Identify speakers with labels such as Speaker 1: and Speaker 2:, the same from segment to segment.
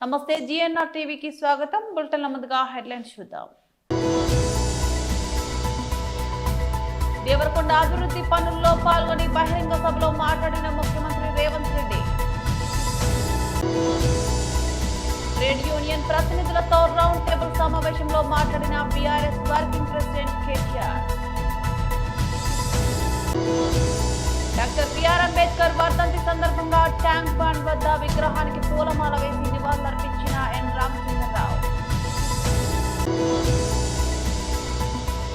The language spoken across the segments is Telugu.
Speaker 1: నమస్తే జిఎన్ఆర్ టీవీకి స్వాగతం. బులెటిన్ల ముందుగా హెడ్లైన్స్ చూద్దాం. దేవరకొండ అభివృద్ధి పనుల్లో పాల్గొని బహిరంగ సభలో మాట్లాడిన ముఖ్యమంత్రి రేవంత్ రెడ్డి. ట్రేడ్ యూనియన్ ప్రతినిధులతో రౌండ్ టేబుల్ సమావేశంలో మాట్లాడిన BRS working president KTR. Doctor B R Ambedkar వర్ధంతి సందర్భంగా ట్యాంక్ బండ్ వద్ద విగ్రహానికి పూలమాల వేసి నివాళులర్పించిన ఎన్ రామచంద్రరావు.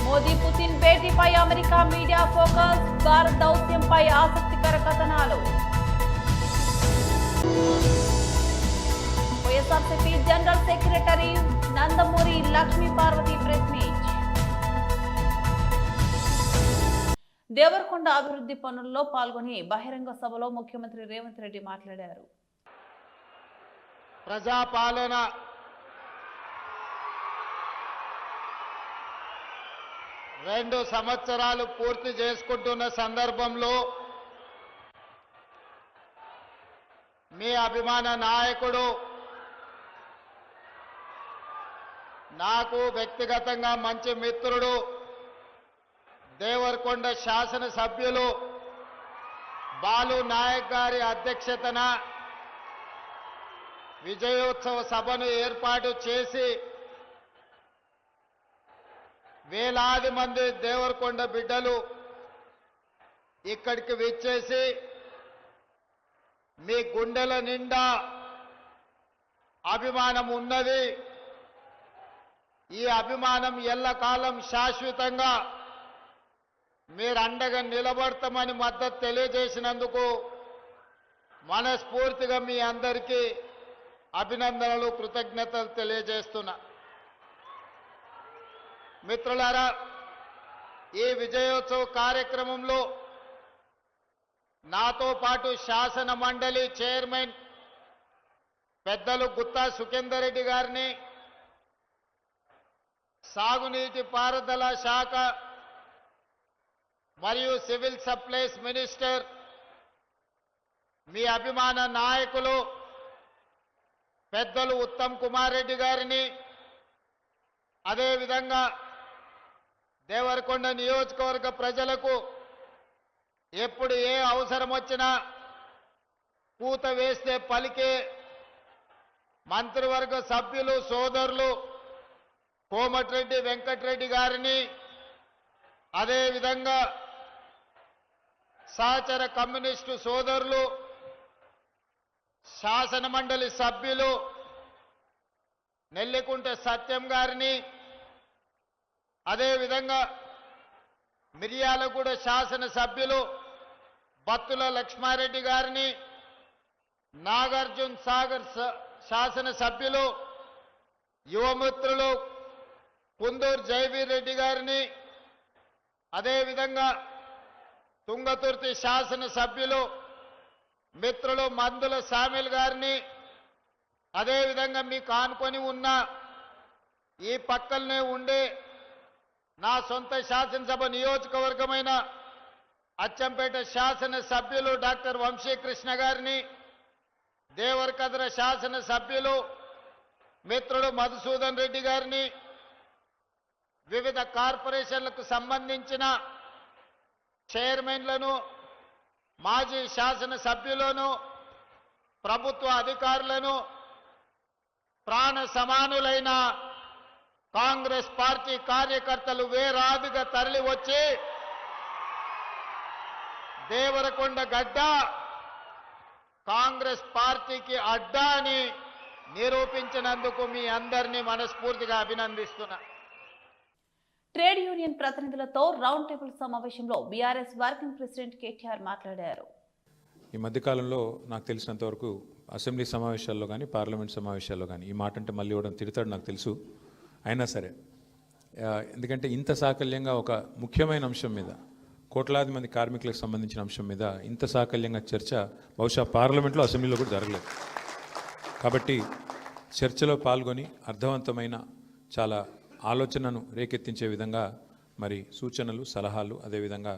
Speaker 1: మోదీ పుతిన్ భేటీపై అమెరికా మీడియా ఫోకస్, భారత్ దౌత్యంపై ఆసక్తికర కథనాలు. YSRCP general secretary Nandamuri Lakshmi Parvathi press meet. Devarakonda అభివృద్ధి పనుల్లో పాల్గొని బహిరంగ సభలో ముఖ్యమంత్రి రేవంత్ రెడ్డి మాట్లాడారు.
Speaker 2: ప్రజాపాలన రెండు సంవత్సరాలు పూర్తి చేసుకుంటున్న సందర్భంలో మీ అభిమాన నాయకుడు, నాకు వ్యక్తిగతంగా మంచి మిత్రుడు, దేవరకొండ శాసనసభ్యులు బాలు నాయక్ గారి అధ్యక్షతన విజయోత్సవ సభను ఏర్పాటు చేసి వేలాది మంది దేవరకొండ బిడ్డలు ఇక్కడికి విచ్చేసి మీ గుండెల నిండా అభిమానం ఉన్నది, ఈ అభిమానం ఎల్లకాలం శాశ్వతంగా మీరు అండగా నిలబడతామని మద్దతు తెలియజేసినందుకు మనస్ఫూర్తిగా మీ అందరికీ అభినందనలు, కృతజ్ఞతలు తెలియజేస్తున్నా. మిత్రులారా, ఈ విజయోత్సవ కార్యక్రమంలో నాతో పాటు శాసన మండలి చైర్మన్ పెద్దలు గుత్తా సుఖేందర్ రెడ్డి గారిని, సాగునీటి పారుదల శాఖ మరియు సివిల్ సప్లైస్ మినిస్టర్, మీ అభిమాన నాయకులు పెద్దలు ఉత్తమ్ కుమార్ రెడ్డి గారిని, అదేవిధంగా దేవరకొండ నియోజకవర్గ ప్రజలకు ఎప్పుడు ఏ అవసరం వచ్చినా కూత వేస్తే పలికే మంత్రివర్గ సభ్యులు సోదరులు కోమటిరెడ్డి వెంకటరెడ్డి గారిని, అదేవిధంగా సహచర కమ్యూనిస్టు సోదరులు, శాసన మండలి సభ్యులు నెల్లికుంట సత్యం గారిని, అదేవిధంగా మిర్యాలగూడ శాసన సభ్యులు బత్తుల లక్ష్మారెడ్డి గారిని, నాగార్జున సాగర్ శాసన సభ్యులు యువమిత్రులు కుందూరు జయవీర్ రెడ్డి గారిని, అదేవిధంగా తుంగతుర్తి శాసన సభ్యులు మిత్రులు మందుల సామిల్ గారిని, అదేవిధంగా మీకు ఆనుకొని ఉన్న ఈ పక్కనే ఉండే నా సొంత శాసనసభ నియోజకవర్గమైన అచ్చంపేట శాసన సభ్యులు డాక్టర్ వంశీకృష్ణ గారిని, దేవరకద్ర శాసన సభ్యులు మిత్రుడు మధుసూదన్ రెడ్డి గారిని, వివిధ కార్పొరేషన్లకు సంబంధించిన చైర్మన్లను, మాజీ శాసన సభ్యులను, ప్రభుత్వ అధికారులను, ప్రాణ సమానులైన కాంగ్రెస్ పార్టీ కార్యకర్తలు వేలాదిగా తరలి వచ్చి దేవరకొండ గడ్డ కాంగ్రెస్ పార్టీకి అడ్డా అని నిరూపించినందుకు మీ అందరినీ మనస్ఫూర్తిగా అభినందిస్తున్నా.
Speaker 1: ట్రేడ్ యూనియన్ ప్రతినిధులతో రౌండ్ టేబుల్ సమావేశంలో బీఆర్ఎస్ వర్కింగ్ ప్రెసిడెంట్ కేటీఆర్ మాట్లాడారు.
Speaker 3: ఈ మధ్యకాలంలో నాకు తెలిసినంత వరకు అసెంబ్లీ సమావేశాల్లో కానీ పార్లమెంట్ సమావేశాల్లో కానీ ఈ మాట అంటే మళ్ళీ ఇవ్వడం తిడతాడు నాకు తెలుసు. అయినా సరే, ఎందుకంటే ఇంత సాకల్యంగా ఒక ముఖ్యమైన అంశం మీద, కోట్లాది మంది కార్మికులకు సంబంధించిన అంశం మీద ఇంత సాకల్యంగా చర్చ బహుశా పార్లమెంట్లో అసెంబ్లీలో కూడా జరగలేదు. కాబట్టి చర్చలో పాల్గొని అర్థవంతమైన చాలా ఆలోచనను రేకెత్తించే విధంగా మరి సూచనలు, సలహాలు, అదేవిధంగా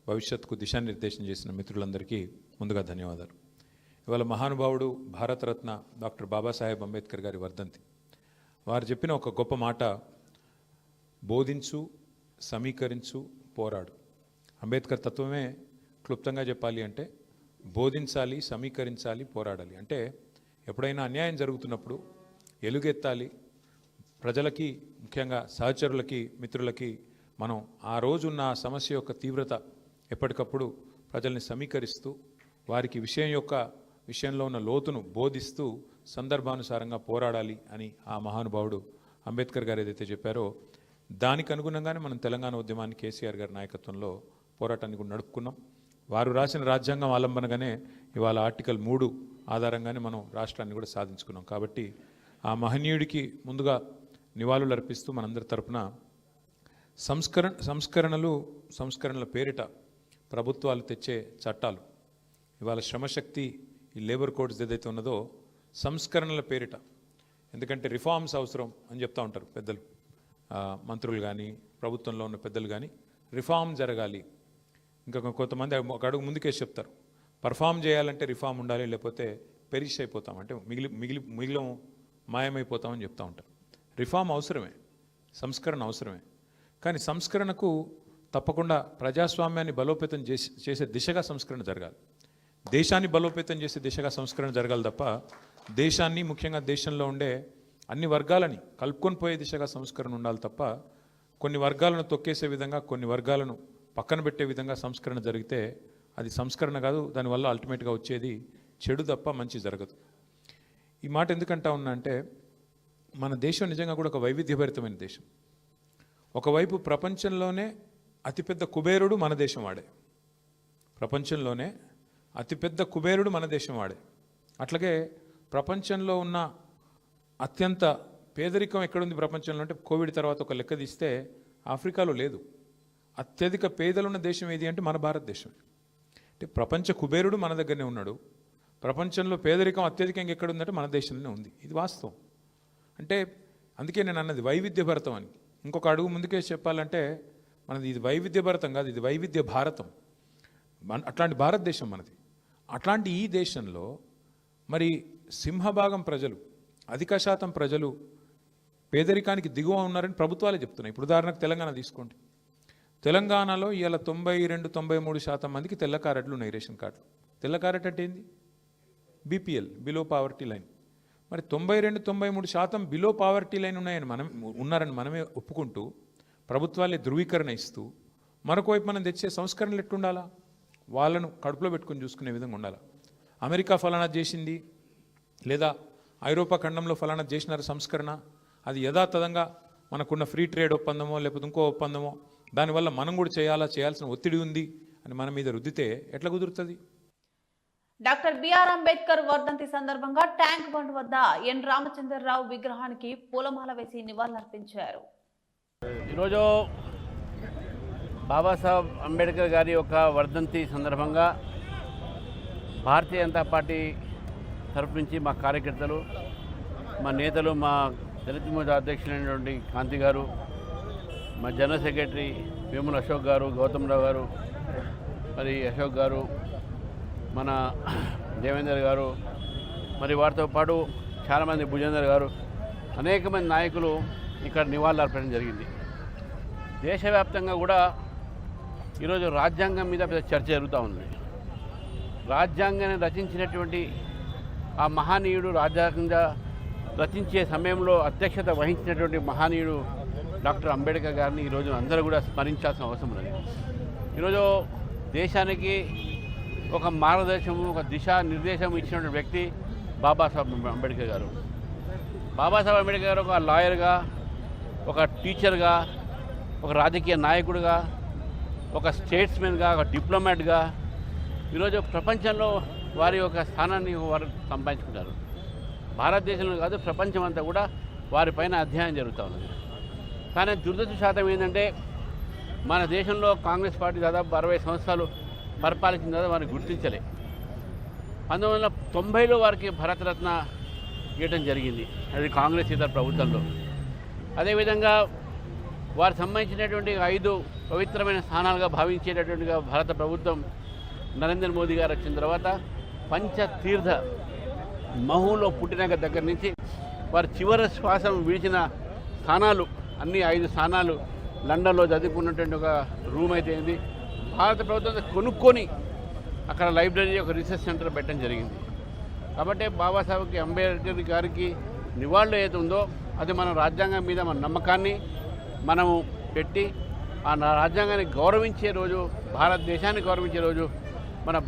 Speaker 3: భవిష్యత్తుకు దిశానిర్దేశం చేసిన మిత్రులందరికీ ముందుగా ధన్యవాదాలు. ఇవాళ మహానుభావుడు భారతరత్న డాక్టర్ బాబాసాహెబ్ అంబేద్కర్ గారి వర్ధంతి. వారు చెప్పిన ఒక గొప్ప మాట, బోధించు, సమీకరించు, పోరాడు. అంబేద్కర్ తత్వమే క్లుప్తంగా చెప్పాలి అంటే బోధించాలి, సమీకరించాలి, పోరాడాలి. అంటే ఎప్పుడైనా అన్యాయం జరుగుతున్నప్పుడు ఎలుగెత్తాలి, ప్రజలకి ముఖ్యంగా సహచరులకి మిత్రులకి మనం ఆ రోజున్న సమస్య యొక్క తీవ్రత ఎప్పటికప్పుడు ప్రజల్ని సమీకరిస్తూ వారికి విషయంలో ఉన్న లోతును బోధిస్తూ సందర్భానుసారంగా పోరాడాలి అని ఆ మహానుభావుడు అంబేద్కర్ గారు ఏదైతే చెప్పారో దానికి అనుగుణంగానే మనం తెలంగాణ ఉద్యమాన్ని కేసీఆర్ గారి నాయకత్వంలో పోరాటాన్ని కూడా నడుపుకున్నాం. వారు రాసిన రాజ్యాంగం ఆలంబనగానే ఇవాళ ఆర్టికల్ 3 ఆధారంగానే మనం రాష్ట్రాన్ని కూడా సాధించుకున్నాం. కాబట్టి ఆ మహనీయుడికి ముందుగా నివాళులు అర్పిస్తూ మనందరి తరపున సంస్కరణల పేరిట ప్రభుత్వాలు తెచ్చే చట్టాలు, ఇవాళ శ్రమశక్తి ఈ లేబర్ కోడ్స్ ఏదైతే ఉన్నదో సంస్కరణల పేరిట, ఎందుకంటే రిఫార్మ్స్ అవసరం అని చెప్తూ ఉంటారు పెద్దలు, మంత్రులు కానీ ప్రభుత్వంలో ఉన్న పెద్దలు కానీ, రిఫార్మ్ జరగాలి. ఇంకా కొంతమంది ఒక అడుగు ముందుకేసి చెప్తారు, పర్ఫామ్ చేయాలంటే రిఫార్మ్ ఉండాలి, లేకపోతే పెరిష్ అయిపోతాం, అంటే మిగిలిన మాయమైపోతామని చెప్తూ ఉంటారు. రిఫార్మ్ అవసరమే, సంస్కరణ అవసరమే, కానీ సంస్కరణకు తప్పకుండా ప్రజాస్వామ్యాన్ని బలోపేతం చేసే దిశగా సంస్కరణ జరగాలి, దేశాన్ని బలోపేతం చేసే దిశగా సంస్కరణ జరగాలి తప్ప దేశాన్ని, ముఖ్యంగా దేశంలో ఉండే అన్ని వర్గాలని కలుపుకొని పోయే దిశగా సంస్కరణ ఉండాలి తప్ప కొన్ని వర్గాలను తొక్కేసే విధంగా, కొన్ని వర్గాలను పక్కన పెట్టే విధంగా సంస్కరణ జరిగితే అది సంస్కరణ కాదు, దానివల్ల అల్టిమేట్గా వచ్చేది చెడు తప్ప మంచి జరగదు. ఈ మాట ఎందుకంటా ఉన్నా అంటే మన దేశం నిజంగా కూడా ఒక వైవిధ్యభరితమైన దేశం. ఒకవైపు ప్రపంచంలోనే అతిపెద్ద కుబేరుడు మన దేశం వాడే, ప్రపంచంలోనే అతిపెద్ద కుబేరుడు మన దేశం వాడే. అట్లాగే ప్రపంచంలో ఉన్న అత్యంత పేదరికం ఎక్కడుంది ప్రపంచంలో అంటే కోవిడ్ తర్వాత ఒక లెక్క తీస్తే ఆఫ్రికాలో లేదు. అత్యధిక పేదలున్న దేశం ఏది అంటే మన భారతదేశం. అంటే ప్రపంచ కుబేరుడు మన దగ్గరనే ఉన్నాడు, ప్రపంచంలో పేదరికం అత్యధికంగా ఎక్కడుందంటే మన దేశంలోనే ఉంది. ఇది వాస్తవం. అంటే అందుకే నేను అన్నది వైవిధ్యభరితం అని. ఇంకొక అడుగు ముందుకే చెప్పాలంటే మనది ఇది వైవిధ్యభరితం కాదు, ఇది వైవిధ్య భారతం. అట్లాంటి భారతదేశం మనది. అట్లాంటి ఈ దేశంలో మరి సింహభాగం ప్రజలు, అధిక శాతం ప్రజలు పేదరికానికి దిగువ ఉన్నారని ప్రభుత్వాలే చెప్తున్నాయి. ఇప్పుడు ఉదాహరణకు తెలంగాణ తీసుకోండి. తెలంగాణలో ఇవాళ 92-93% మందికి తెల్ల కార్డులు ఉన్నాయి, రేషన్ కార్డులు. తెల్ల కార్డు అంటే ఏంది? BPL, below poverty line. మరి 92-93% బిలో పావర్టీ లైన్ ఉన్నారని మనమే ఒప్పుకుంటూ ప్రభుత్వాలే ధృవీకరణ ఇస్తూ మరొక వైపు మనం తెచ్చే సంస్కరణలు ఎట్టుండాలా? వాళ్ళను కడుపులో పెట్టుకుని చూసుకునే విధంగా ఉండాలా. అమెరికా ఫలానా చేసింది, లేదా ఐరోపా ఖండంలో ఫలానా చేసినారు సంస్కరణ, అది యథాతథంగా మనకున్న ఫ్రీ ట్రేడ్ ఒప్పందమో లేకపోతే ఇంకో ఒప్పందమో దానివల్ల మనం కూడా చేయాల్సిన ఒత్తిడి ఉంది అని మన మీద రుద్దితే ఎట్లా కుదురుతుంది?
Speaker 1: డాక్టర్ బిఆర్ అంబేద్కర్ వర్ధంతి సందర్భంగా ట్యాంక్ బండ్ వద్ద ఎన్ రామచంద్రరావు విగ్రహానికి పూలమాల వేసి నివాళులర్పించారు.
Speaker 4: ఈరోజు బాబాసాహెబ్ అంబేద్కర్ గారి యొక్క వర్ధంతి సందర్భంగా భారతీయ జనతా పార్టీ తరఫు నుంచి మా కార్యకర్తలు, మా నేతలు, మా దళిత మోర్చా అధ్యక్షులైనటువంటి కాంతి గారు, మా జనరల్ సెక్రటరీ వేముల అశోక్ గారు, గౌతమ్ రావు గారు, మరి అశోక్ గారు, మన దేవేందర్ గారు, మరి వారితో పాటు చాలామంది భుజేందర్ గారు, అనేక మంది నాయకులు ఇక్కడ నివాళులు అర్పించడం జరిగింది. దేశవ్యాప్తంగా కూడా ఈరోజు రాజ్యాంగం మీద చర్చ జరుగుతూ ఉంది. రాజ్యాంగాన్ని రచించినటువంటి ఆ మహనీయుడు, రాజ్యాంగంగా రచించే సమయంలో అధ్యక్షత వహించినటువంటి మహనీయుడు డాక్టర్ అంబేద్కర్ గారిని ఈరోజు అందరూ కూడా స్మరించాల్సిన అవసరం ఉన్నది. ఈరోజు దేశానికి ఒక మార్గదర్శనము, ఒక దిశా నిర్దేశం ఇచ్చినటువంటి వ్యక్తి బాబాసాహెబ్ అంబేద్కర్ గారు. బాబాసాహెబ్ అంబేద్కర్ గారు ఒక లాయర్గా, ఒక టీచర్గా, ఒక రాజకీయ నాయకుడిగా, ఒక స్టేట్స్మెన్గా, ఒక డిప్లొమాట్గా ఈరోజు ప్రపంచంలో వారి యొక్క స్థానాన్ని వారు సంపాదించుకుంటారు. భారతదేశంలో కాదు, ప్రపంచం అంతా కూడా వారిపైన అధ్యయనం జరుగుతూ ఉన్నది. కానీ దురదృష్టశాతం ఏంటంటే మన దేశంలో కాంగ్రెస్ పార్టీ దాదాపు 60 సంవత్సరాలు పరిపాలించిన తర్వాత వారిని గుర్తించలే. 1990లో వారికి భారతరత్న ఇవ్వడం జరిగింది, అది కాంగ్రెస్ ఇతర ప్రభుత్వంలో. అదేవిధంగా వారు సంబంధించినటువంటి 5 పవిత్రమైన స్థానాలుగా భావించేటటువంటిగా భారత ప్రభుత్వం నరేంద్ర మోదీ గారు వచ్చిన తర్వాత పంచతీర్థ మహులో పుట్టిన దగ్గర నుంచి వారి చివరి శ్వాసం విడిచిన స్థానాలు అన్ని 5 స్థానాలు లండన్లో చదువుకున్నటువంటి ఒక రూమ్ అయితే ఏంది భారత ప్రభుత్వం కొనుక్కొని అక్కడ లైబ్రరీ ఒక రీసెర్చ్ సెంటర్ పెట్టడం జరిగింది. కాబట్టి బాబాసాహెబ్ అంబేద్కర్ గారికి నివాళులు ఏది ఉందో అది మన రాజ్యాంగం మీద మన నమ్మకాన్ని మనము పెట్టి ఆ రాజ్యాంగాన్ని గౌరవించే రోజు, భారతదేశాన్ని గౌరవించే రోజు, మన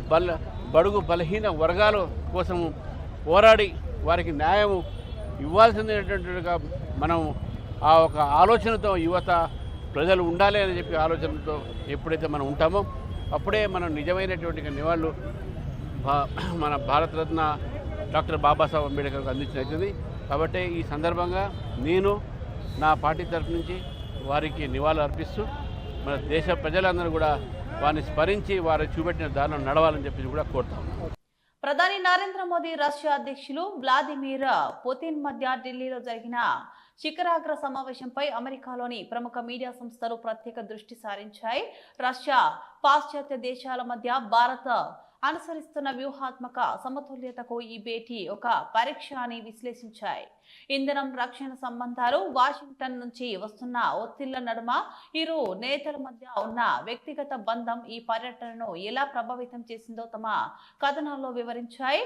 Speaker 4: బడుగు బలహీన వర్గాల కోసము పోరాడి వారికి న్యాయము ఇవ్వాల్సినటువంటిగా మనం ఆ ఒక ఆలోచనతో యువత ప్రజలు ఉండాలి అని చెప్పి ఆలోచనతో ఎప్పుడైతే మనం ఉంటామో అప్పుడే మనం నిజమైనటువంటి నివాళులు మన భారతరత్న డాక్టర్ బాబాసాహెబ్ అంబేద్కర్కు అందించినది. కాబట్టి ఈ సందర్భంగా నేను నా పార్టీ తరఫు నుంచి వారికి నివాళులు అర్పిస్తూ మన దేశ ప్రజలందరూ కూడా వారిని స్మరించి వారు చూపెట్టిన దారిలో నడవాలని చెప్పి కూడా కోరుతాం.
Speaker 1: ప్రధాని నరేంద్ర మోదీ రష్యా అధ్యక్షులు వ్లాదిమిర్ పుతిన్ మధ్య ఢిల్లీలో జరిగిన శిఖరాగ్ర సమావేశంపై అమెరికాలోని ప్రముఖ మీడియా సంస్థలు ప్రత్యేక దృష్టి సారించాయి. రష్యా, పాశ్చాత్య దేశాల మధ్య భారత్ అనుసరిస్తున్న వ్యూహాత్మక సమతుల్యతకు ఈ భేటీ ఒక పరీక్ష అని విశ్లేషించాయి. ఇంధనం, రక్షణ సంబంధాలు, వాషింగ్టన్ నుంచి వస్తున్న ఒత్తిళ్ల నడుమ ఇరు నేతల మధ్య ఉన్న వ్యక్తిగత బంధం ఈ పర్యటనను ఎలా ప్రభావితం చేసిందో తమ కథనాల్లో వివరించాయి.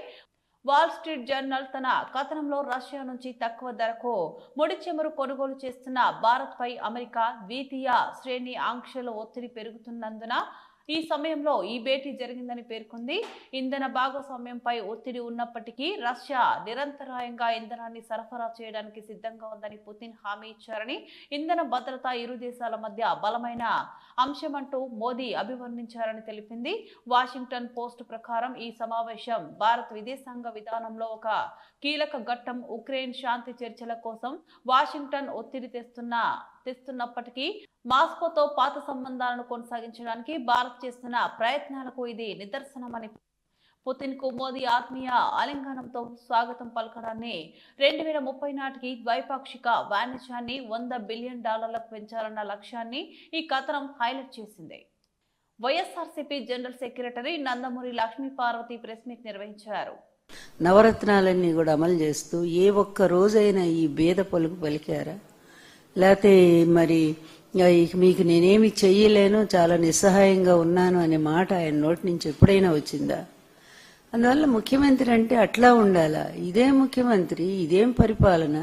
Speaker 1: వాల్ స్ట్రీట్ జర్నల్ తన కథనంలో రష్యా నుంచి తక్కువ ధరకు ముడి చమురు కొనుగోలు చేస్తున్న భారత్పై అమెరికా ద్వితీయ శ్రేణి ఆంక్షల ఒత్తిడి పెరుగుతున్నందున ఈ సమయంలో ఈ భేటీ జరిగిందని పేర్కొంది. ఇంధన భాగస్వామ్యంపై ఒత్తిడి ఉన్నప్పటికీ రష్యా నిరంతరాయంగా ఇంధనాన్ని సరఫరా చేయడానికి సిద్ధంగా ఉందని పుతిన్ హామీ ఇచ్చారని, ఇంధన భద్రత ఇరు దేశాల మధ్య బలమైన అంశమంటూ మోదీ అభివర్ణించారని తెలిపింది. వాషింగ్టన్ పోస్ట్ ప్రకారం ఈ సమావేశం భారత్ విదేశాంగ విధానంలో ఒక కీలక ఘట్టం. ఉక్రెయిన్ శాంతి చర్చల కోసం వాషింగ్టన్ ఒత్తిడి తెస్తున్నప్పటికీ మాస్కోతో పాత సంబంధాలను కొనసాగించడానికి భారత్ చేస్తున్న ప్రయత్నాలకు ఇది నిదర్శనమని, పుతిన్ కు మోదీ ఆత్మీయ ఆలింగనంతో స్వాగతం పలకడాన్ని, 2030 నాటికి ద్వైపాక్షిక వాణిజ్యాన్ని $100 బిలియన్ పెంచాలన్న లక్ష్యాన్ని ఈ కథనం హైలైట్ చేసింది. YSRCP general secretary Nandamuri Lakshmi Parvathi press meet నిర్వహించారు.
Speaker 5: నవరత్నాలన్నీ కూడా అమలు చేస్తూ ఏ ఒక్క రోజైనా ఈ భేద పలుకు పలికారా? లేకపోతే మరి మీకు నేనేమి చెయ్యలేను, చాలా నిస్సహాయంగా ఉన్నాను అనే మాట ఆయన నోటి నుంచి ఎప్పుడైనా వచ్చిందా? అందువల్ల ముఖ్యమంత్రి అంటే అట్లా ఉండాలా? ఇదే ముఖ్యమంత్రి, ఇదేం పరిపాలన?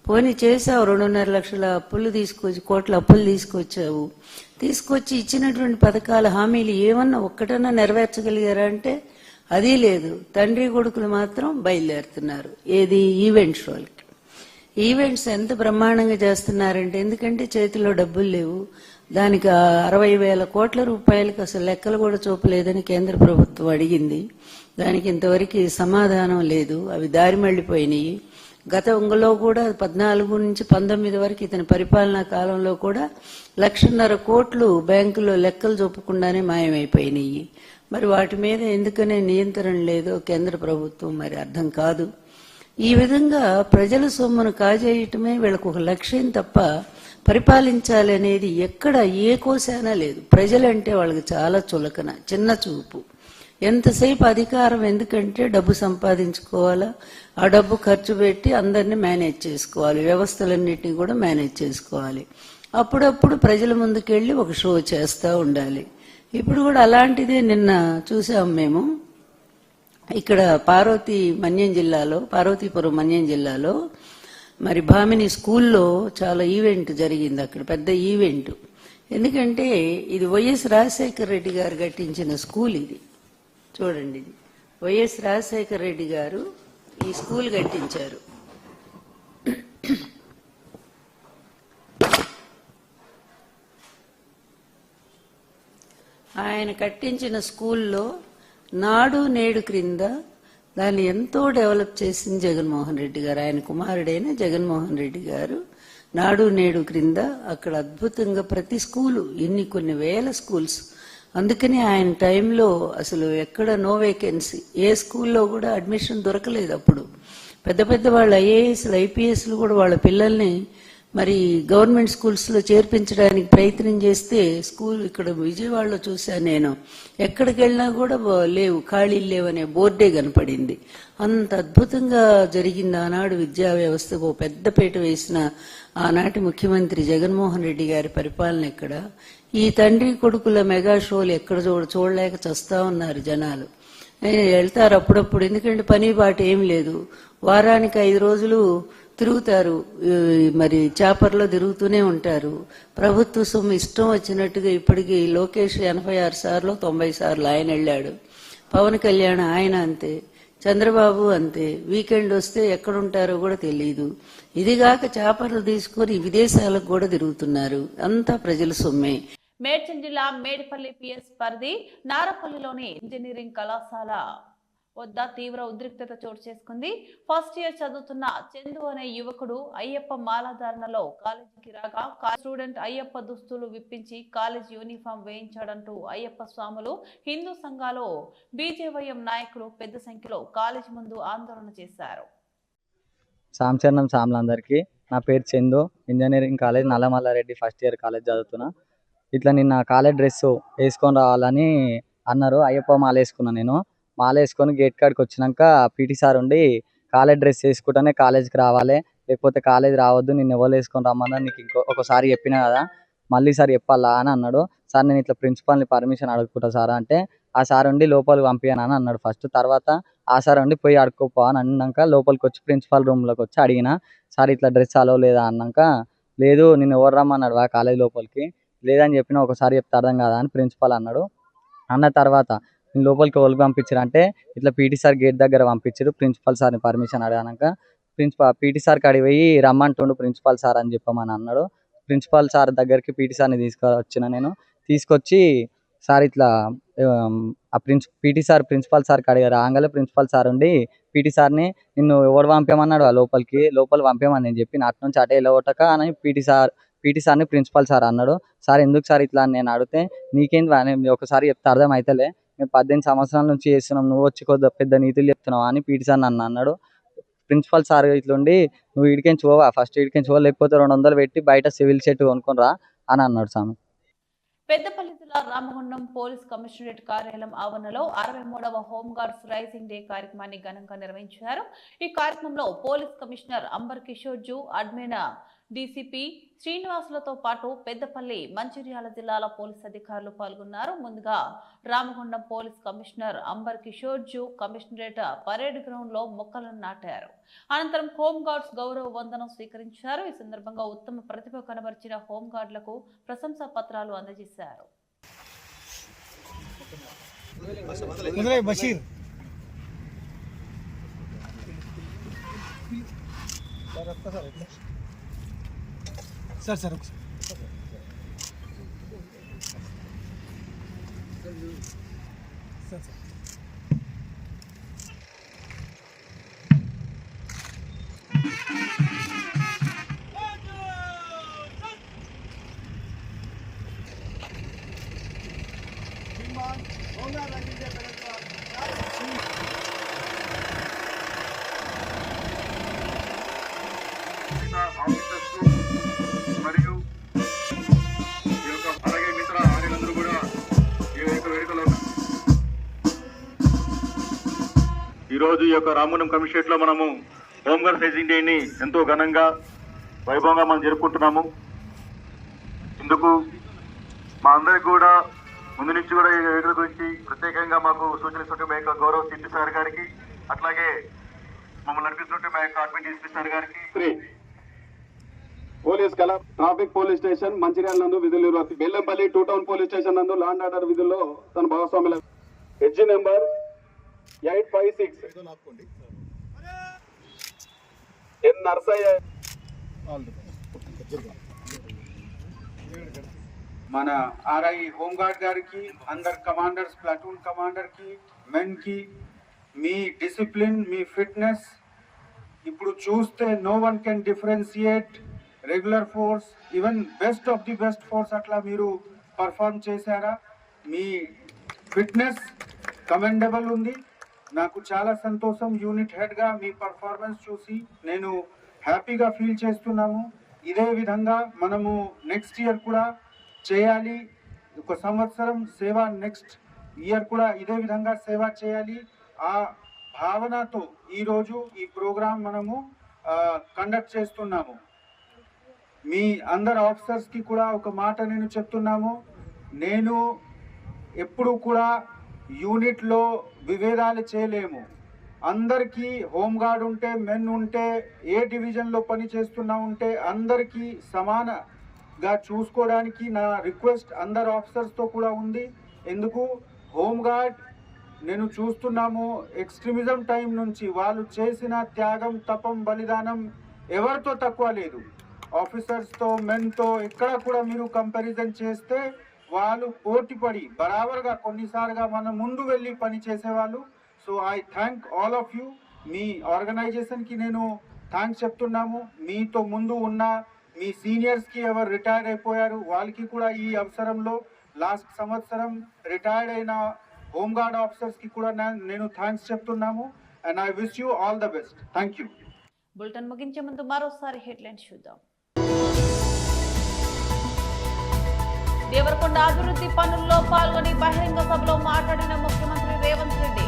Speaker 5: పోనీ చేసావు, 2.5 లక్షల అప్పులు తీసుకొచ్చి, కోట్ల అప్పులు తీసుకొచ్చి ఇచ్చినటువంటి పథకాల హామీలు ఏమన్నా ఒక్కటన్నా నెరవేర్చగలిగారా అంటే అది లేదు. తండ్రి కొడుకులు మాత్రం బయలుదేరుతున్నారు. ఏది? ఈవెంట్ షోలకి. ఈవెంట్స్ ఎంత బ్రహ్మాండంగా చేస్తున్నారంటే, ఎందుకంటే చేతిలో డబ్బులు లేవు, దానికి 60,000 కోట్ల రూపాయలకు అసలు లెక్కలు కూడా చూపలేదని కేంద్ర ప్రభుత్వం అడిగింది. దానికి ఇంతవరకు సమాధానం లేదు. అవి దారి మళ్లిపోయినాయి. గతంలో కూడా 14 నుంచి 19 వరకు ఇతని పరిపాలనా కాలంలో కూడా 1,50,000 కోట్లు బ్యాంకులో లెక్కలు చూపకుండానే మాయమైపోయినాయి. మరి వాటి మీద ఎందుకనే నియంత్రణ లేదో కేంద్ర ప్రభుత్వం మరి అర్థం కాదు. ఈ విధంగా ప్రజల సొమ్మును కాజేయటమే వీళ్ళకు ఒక లక్ష్యం తప్ప పరిపాలించాలి అనేది ఎక్కడ ఏ కోశానా లేదు. ప్రజలంటే వాళ్ళకి చాలా చులకన, చిన్న చూపు. ఎంతసేపు అధికారం, ఎందుకంటే డబ్బు సంపాదించుకోవాలా, ఆ డబ్బు ఖర్చు పెట్టి అందరినీ మేనేజ్ చేసుకోవాలి, వ్యవస్థలన్నింటినీ కూడా మేనేజ్ చేసుకోవాలి. అప్పుడప్పుడు ప్రజల ముందుకెళ్ళి ఒక షో చేస్తూ ఉండాలి. ఇప్పుడు కూడా అలాంటిదే నిన్న చూసాం మేము. ఇక్కడ పార్వతీపురం మన్యం జిల్లాలో మరి భామిని స్కూల్లో చాలా ఈవెంట్ జరిగింది. అక్కడ పెద్ద ఈవెంట్. ఎందుకంటే ఇది వైఎస్ రాజశేఖర రెడ్డి గారు కట్టించిన స్కూల్. ఇది చూడండి, ఇది వైఎస్ రాజశేఖర రెడ్డి గారు ఈ స్కూల్ కట్టించారు. ఆయన కట్టించిన స్కూల్లో నాడు నేడు క్రింద దాన్ని ఎంతో డెవలప్ చేసింది జగన్మోహన్ రెడ్డి గారు. ఆయన కుమారుడైన జగన్మోహన్ రెడ్డి గారు నాడు నేడు క్రింద అక్కడ అద్భుతంగా ప్రతి స్కూలు, కొన్ని వేల స్కూల్స్. అందుకని ఆయన టైంలో అసలు ఎక్కడ నో వేకెన్సీ, ఏ స్కూల్లో కూడా అడ్మిషన్ దొరకలేదు. అప్పుడు పెద్ద పెద్ద వాళ్ళు ఐఏఎస్లు, ఐపీఎస్లు కూడా వాళ్ళ పిల్లల్ని మరి గవర్నమెంట్ స్కూల్స్లో చేర్పించడానికి ప్రయత్నం చేస్తే స్కూల్ ఇక్కడ విజయవాడలో చూశాను నేను, ఎక్కడికి వెళ్ళినా కూడా లేవు, ఖాళీలు లేవనే బోర్డే కనపడింది. అంత అద్భుతంగా జరిగింది ఆనాడు విద్యా వ్యవస్థకు పెద్దపీట వేసిన ఆనాటి ముఖ్యమంత్రి జగన్మోహన్ రెడ్డి గారి పరిపాలన ఇక్కడ. ఈ తండ్రి కొడుకుల మెగా షోలు ఎక్కడ చూడలేక చస్తా ఉన్నారు జనాలు. వెళ్తారు అప్పుడప్పుడు, ఎందుకంటే పని బాట ఏం లేదు, వారానికి 5 రోజులు తిరుగుతారు, మరి చాపర్లో తిరుగుతూనే ఉంటారు. ప్రభుత్వ సొమ్ము ఇష్టం వచ్చినట్టుగా ఇప్పటికీ లోకేష్ 86 సార్లు 90 సార్లు ఆయన వెళ్ళాడు. పవన్ కళ్యాణ్ ఆయన అంతే, చంద్రబాబు అంతే. వీకెండ్ వస్తే ఎక్కడుంటారో కూడా తెలియదు. ఇదిగాక చాపర్లు తీసుకొని విదేశాలకు కూడా తిరుగుతున్నారు. అంతా ప్రజల సొమ్మే.
Speaker 1: మేడ్చల్ జిల్లా మేడిపల్లి పిఎస్ పరిధి నారపల్లిలోని ఇంజనీరింగ్ కళాశాల వద్ద తీవ్ర ఉద్రిక్తత చోటు చేసుకుంది. ఫస్ట్ ఇయర్ చదువుతున్న చందు అనే యువకుడు అయ్యప్ప మాలాధారణలో కాలేజీకి రాగా స్టూడెంట్ అయ్యప్ప దుస్తులు విప్పించి కాలేజ్ యూనిఫామ్ వేయించాడంటూ అయ్యప్ప స్వాములు, హిందూ సంఘాలు, బీజేవైఎం నాయకులు పెద్ద సంఖ్యలో కాలేజీ ముందు ఆందోళన చేశారు.
Speaker 6: సాంచరణం సాములందరికీ, నా పేరు Chandu, engineering college Nalla Malla Reddy first year college చదువుతున్నా. ఇట్లా నిన్న కాలేజ్ డ్రెస్ వేసుకొని రావాలని అన్నారు. అయ్యప్ప మాల వేసుకున్నా. నేను మాల వేసుకొని గేట్ కాడికి వచ్చినాక పీటీ సార్ ఉండి కాలేజ్ డ్రెస్ వేసుకుంటేనే కాలేజ్కి రావాలి, లేకపోతే కాలేజ్ రావద్దు, నిన్ను ఎవరు వేసుకొని రమ్మన్నా, నీకు ఒకసారి చెప్పినా కదా, మళ్ళీ సార్ చెప్పాలా అని అన్నాడు. సార్ నేను ఇట్లా ప్రిన్సిపాల్ని పర్మిషన్ అడుగుకుంటా సార్ అంటే, ఆ సార్ ఉండి లోపలికి పంపించాను అని అన్నాడు ఫస్ట్. తర్వాత ఆ సార్ ఉండి పోయి అడుక్కోపో అని అన్నాక లోపలికి వచ్చి ప్రిన్సిపాల్ రూమ్లోకి వచ్చి అడిగిన, సార్ ఇట్లా డ్రెస్ అలో లేదా అన్నాక, లేదు నిన్ను ఎవరు రమ్మన్నాడు ఆ కాలేజ్ లోపలికి, లేదని చెప్పిన, ఒకసారి చెప్తే అర్థం కదా అని ప్రిన్సిపాల్ అన్నాడు. అన్న తర్వాత నేను లోపలికి ఎవరికి పంపించారు అంటే, ఇట్లా పీటీ సార్ గేట్ దగ్గర పంపించారు. ప్రిన్సిపాల్ సార్ని పర్మిషన్ అడిగాక పీటీ సార్ కాడికి పోయి రమ్మంటుండు ప్రిన్సిపాల్ సార్ అని చెప్పమని అన్నాడు. ప్రిన్సిపాల్ సార్ దగ్గరికి పీటీ సార్ని తీసుకొచ్చిన. నేను తీసుకొచ్చి సార్ ఇట్లా పీటీ సార్ ప్రిన్సిపాల్ సార్ కాడికి రాగానే ప్రిన్సిపాల్ సార్ ఉండి పీటీ సార్ని నిన్ను ఎవరు పంపేమన్నాడు లోపల పంపేమని నేను చెప్పి అటు నుంచి అటే వెళ్ళగొట్టక అని పీటీ సార్ని ప్రిన్సిపాల్ సార్ అన్నాడు. సార్ ఎందుకు సార్ ఇట్లా అని నేను అడిగితే, నీకేంటి ఒకసారి చెప్తే అర్థం అవుతలే, మేము 18 సంవత్సరాల నుంచి చేస్తున్నాం, నువ్వు వచ్చి కొద్దిగా పెద్ద నీతులు చెప్తున్నావు అని పీటీ సార్ నన్ను అన్నాడు. ప్రిన్సిపాల్ సార్ ఇట్లుండి, నువ్వు ఇడికెంచి పోవా, ఫస్ట్ ఇడికెంచి పోవా, లేకపోతే 200 పెట్టి బయట సివిల్ సెట్ కొనుక్కొని రా అని అన్నాడు స్వామి.
Speaker 1: పెద్దపల్లి జిల్లా రామగుండం పోలీస్ కమిషనరేట్ కార్యాలయం ఆవరణలో 63వ హోంగార్డ్స్ రైజింగ్ డే కార్యక్రమాన్ని ఘనంగా నిర్వహించారు. ఈ కార్యక్రమంలో police commissioner Amber Kishor Jha, admin DCP శ్రీనివాసులతో పాటు పెద్దపల్లి, మంచిర్యాల జిల్లాల పోలీస్ అధికారులు పాల్గొన్నారు. ముందుగా Ramagundam police commissioner Amber Kishor Jha commissionerate parade ground లో మొక్కలను నాటారు. అనంతరం హోంగార్డ్స్ గౌరవ వందనం స్వీకరించారు. ఈ సందర్భంగా ఉత్తమ ప్రతిభ కనబరిచిన హోంగార్డులకు ప్రశంసా పత్రాలు అందజేశారు.
Speaker 7: सर सर
Speaker 8: మరియు ఈ యొక్క అలాగే మిత్ర ఆర్యులందరూ కూడా ఈ యొక్క వేడుకలో ఈరోజు ఈ యొక్క రామగుండం కమిషనరేట్ లో మనము హోంగార్డ్ రైజింగ్ డేని ఎంతో ఘనంగా వైభవంగా మనం జరుపుకుంటున్నాము. ఇందుకు మా అందరికి కూడా ముందు నుంచి కూడా ఈ వేడుకల గురించి ప్రత్యేకంగా మాకు సూచనలు మా యొక్క గౌరవ సిపి సార్ గారికి, అట్లాగే మమ్మల్ని నడిపిస్తుంటే మా యొక్క అడ్మిన్ డిఎస్పీ సార్ గారికి,
Speaker 9: పోలీస్ కళ ట్రాఫిక్ పోలీస్ స్టేషన్ మంచిర్యాల నందు విధులు నిర్వహిస్తుంది. బెల్లంపల్లి 2 టౌన్ పోలీస్ స్టేషన్ నందు లాండ్ ఆర్డర్ విధుల్లో తన భాగస్వాముల హెడ్జి నెంబర్ 856 ఎన్ నర్సయ్య.
Speaker 10: మన ఆర్ఐ హోంగార్డ్ గారికి, అందరు కమాండర్స్, ప్లాటూన్ కమాండర్ కి, మెన్ కి, మీ డిసిప్లిన్, మీ ఫిట్నెస్ ఇప్పుడు చూస్తే no one can differentiate regular force, even best of the best force అట్లా మీరు పర్ఫార్మ్ చేశారా. మీ ఫిట్నెస్ కమెండబుల్ ఉంది. నాకు చాలా సంతోషం, యూనిట్ హెడ్గా మీ పర్ఫార్మెన్స్ చూసి నేను హ్యాపీగా ఫీల్ చేస్తున్నాము. ఇదే విధంగా మనము నెక్స్ట్ ఇయర్ కూడా చేయాలి. ఒక సంవత్సరం సేవ, నెక్స్ట్ ఇయర్ కూడా ఇదే విధంగా సేవ చేయాలి. ఆ భావనతో ఈరోజు ఈ ప్రోగ్రాం మనము కండక్ట్ చేస్తున్నాము. మీ అందరు ఆఫీసర్స్కి కూడా ఒక మాట నేను చెప్తున్నాము. నేను ఎప్పుడు కూడా యూనిట్లో విభేదాలు చేయలేము. అందరికీ హోంగార్డ్ ఉంటే, మెన్ ఉంటే, ఏ డివిజన్లో పని చేస్తున్నా ఉంటే అందరికీ సమానంగా చూసుకోవడానికి నా రిక్వెస్ట్ అందరు ఆఫీసర్స్తో కూడా ఉంది. ఎందుకు హోంగార్డ్ నేను చూస్తున్నాము ఎక్స్ట్రీమిజం టైం నుంచి వాళ్ళు చేసిన త్యాగం, తపం, బలిదానం ఎవరితో తక్కువ లేదు. ఆఫీసర్స్తో, మెన్తో ఎక్కడ కూడా మీరు కంపారిజన్ చేస్తే వాళ్ళు పోటీపడి బరాబర్గా కొన్నిసార్లుగా మన ముందు వెళ్ళి పని చేసేవాళ్ళు. So I thank all of you. మీ ఆర్గనైజేషన్కి నేను థ్యాంక్స్ చెప్తున్నాము. మీతో ముందు ఉన్న మీ సీనియర్స్కి ఎవరు రిటైర్ అయిపోయారు వాళ్ళకి కూడా ఈ అవసరంలో లాస్ట్ సంవత్సరం రిటైర్డ్ అయిన హోంగార్డ్ ఆఫీసర్స్కి కూడా నేను థ్యాంక్స్ చెప్తున్నాము. And I wish you all the best. Thank you.
Speaker 1: Bulletin ముగించే ముందు మరోసారి హెడ్లైన్స్ చూద్దాం. దేవరకొండ అభివృద్ధి పనుల్లో పాల్గొని బహిరంగ సభలో మాట్లాడిన ముఖ్యమంత్రి రేవంత్ రెడ్డి.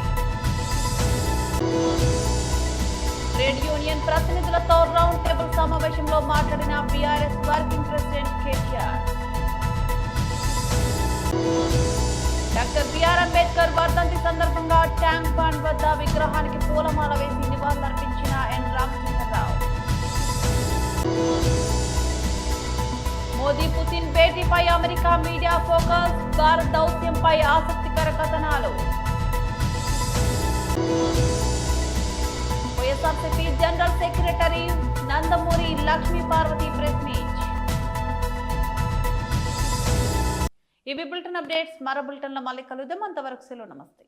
Speaker 1: ట్రేడ్ యూనియన్ ప్రతినిధులతో రౌండ్ టేబుల్ సమావేశంలో మాట్లాడిన BRS working president KTR. Doctor B R Ambedkar వర్ధంతి సందర్భంగా ట్యాంక్ బండ్ వద్ద విగ్రహానికి పూలమాల వేసి నివాళులర్పించిన ఎన్ రామచంద్రరావు. మోదీ పుతిన్ భేటీపై అమెరికా మీడియా ఫోకస్, భారత్ దౌత్యంపై ఆసక్తికర కథనాలు. YSRCP general secretary Nandamuri Lakshmi Parvathi press meet. ఇవి బులెటిన్ అప్డేట్స్. మరో బులెటిన్లో మళ్ళీ కలుద్దాం. అంతవరకు సెలవు. నమస్తే.